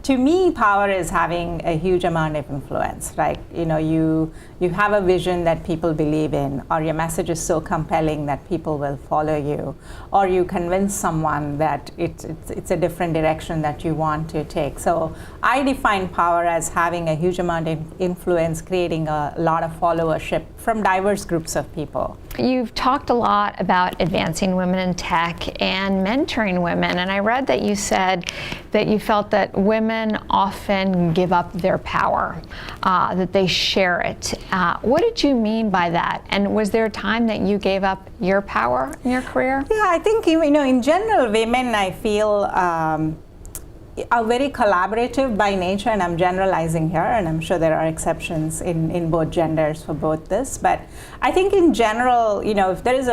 to me, power is having a huge amount of influence. Like, you have a vision that people believe in, or your message is so compelling that people will follow you, or you convince someone that it's a different direction that you want to take. So I define power as having a huge amount of influence, creating a lot of followership from diverse groups of people. You've talked a lot about advancing women in tech and mentoring women, and I read that you said that you felt that women often give up their power, that they share it. What did you mean by that? And was there a time that you gave up your power in your career? Yeah, I think, in general, women, I feel, are very collaborative by nature, and I'm generalizing here, and I'm sure there are exceptions in both genders for both this. But I think in general, if there is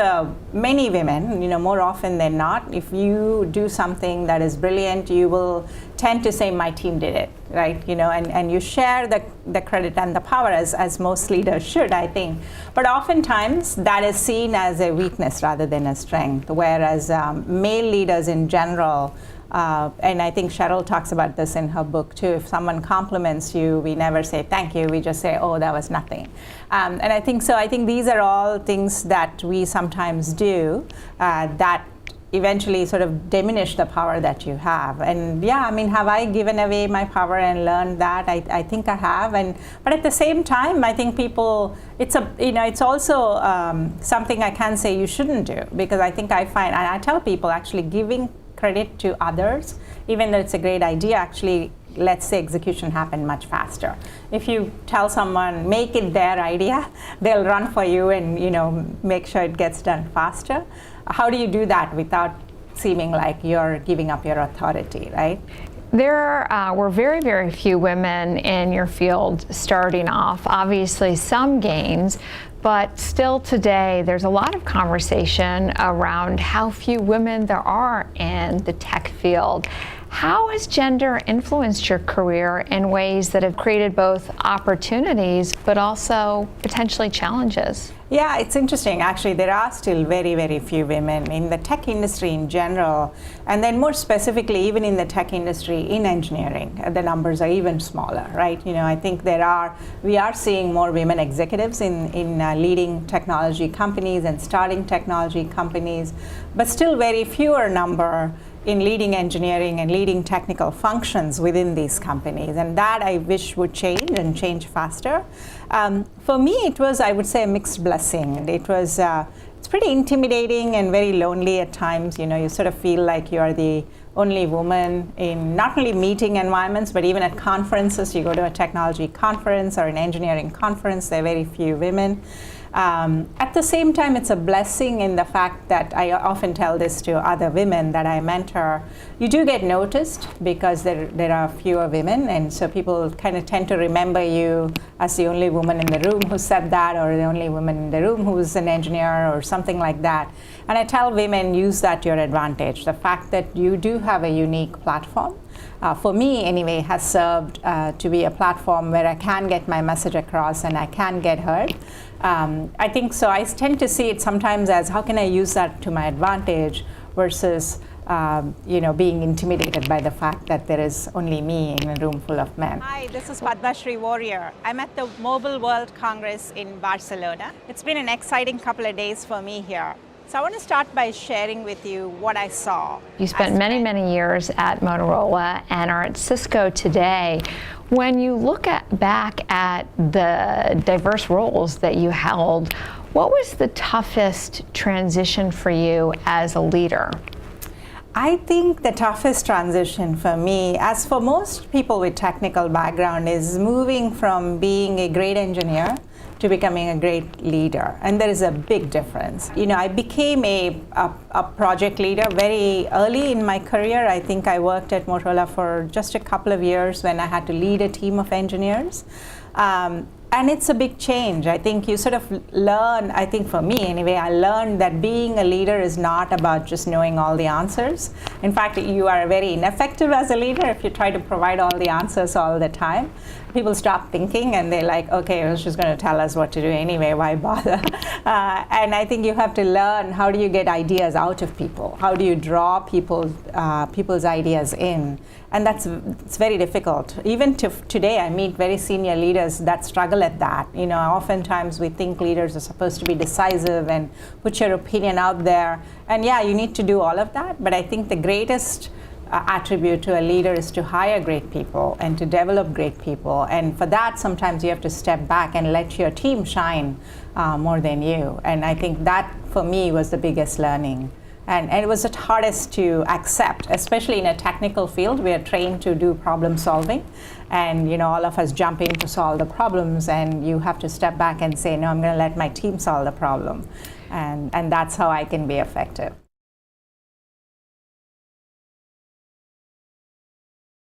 many women, more often than not, if you do something that is brilliant, you will tend to say, my team did it, right? And you share the credit and the power as most leaders should, I think. But oftentimes that is seen as a weakness rather than a strength, whereas male leaders in general, and I think Cheryl talks about this in her book too. If someone compliments you, we never say thank you. We just say, oh, that was nothing. And I think these are all things that we sometimes do that eventually sort of diminish the power that you have. And yeah, have I given away my power and learned that? I think I have. But at the same time, I think people, it's also something I can say you shouldn't do, because I think I find, and I tell people, actually giving credit to others, even though it's a great idea, actually lets the execution happen much faster. If you tell someone, make it their idea, they'll run for you and make sure it gets done faster. How do you do that without seeming like you're giving up your authority, right? There were very, very few women in your field starting off. Obviously some gains, but still today there's a lot of conversation around how few women there are in the tech field. How has gender influenced your career in ways that have created both opportunities but also potentially challenges? Yeah, it's interesting. Actually, there are still very, very few women in the tech industry in general, and then more specifically, even in the tech industry in engineering, the numbers are even smaller, right? I think we are seeing more women executives in leading technology companies and starting technology companies, but still very fewer number in leading engineering and leading technical functions within these companies. And that I wish would change and change faster. For me, it was, I would say, a mixed blessing. It's pretty intimidating and very lonely at times. You sort of feel like you're the only woman in not only meeting environments, but even at conferences. You go to a technology conference or an engineering conference, there are very few women. At the same time, it's a blessing in the fact that I often tell this to other women that I mentor. You do get noticed because there are fewer women, and so people kind of tend to remember you as the only woman in the room who said that, or the only woman in the room who's an engineer or something like that. And I tell women, use that to your advantage. The fact that you do have a unique platform, for me anyway, has served to be a platform where I can get my message across and I can get heard. I think so. I tend to see it sometimes as how can I use that to my advantage versus being intimidated by the fact that there is only me in a room full of men. Hi, this is Padma Shri Warrior. I'm at the Mobile World Congress in Barcelona. It's been an exciting couple of days for me here. So I want to start by sharing with you what I saw. You spent many, many years at Motorola and are at Cisco today. When you look back at the diverse roles that you held, what was the toughest transition for you as a leader? I think the toughest transition for me, as for most people with technical background, is moving from being a great engineer to becoming a great leader. And there is a big difference. I became a project leader very early in my career. I think I worked at Motorola for just a couple of years when I had to lead a team of engineers. And it's a big change. I think you sort of learn, I think for me anyway, I learned that being a leader is not about just knowing all the answers. In fact, you are very ineffective as a leader if you try to provide all the answers all the time. People stop thinking and they're like, okay, I was just going to tell us what to do anyway. Why bother? And I think you have to learn, how do you get ideas out of people? How do you draw people's ideas in? And it's very difficult. Even today, I meet very senior leaders that struggle at that. Oftentimes we think leaders are supposed to be decisive and put your opinion out there. And yeah, you need to do all of that. But I think the greatest attribute to a leader is to hire great people and to develop great people. And for that, sometimes you have to step back and let your team shine more than you. And I think that, for me, was the biggest learning. And it was the hardest to accept, especially in a technical field. We are trained to do problem solving. And all of us jump in to solve the problems. And you have to step back and say, no, I'm going to let my team solve the problem. And that's how I can be effective.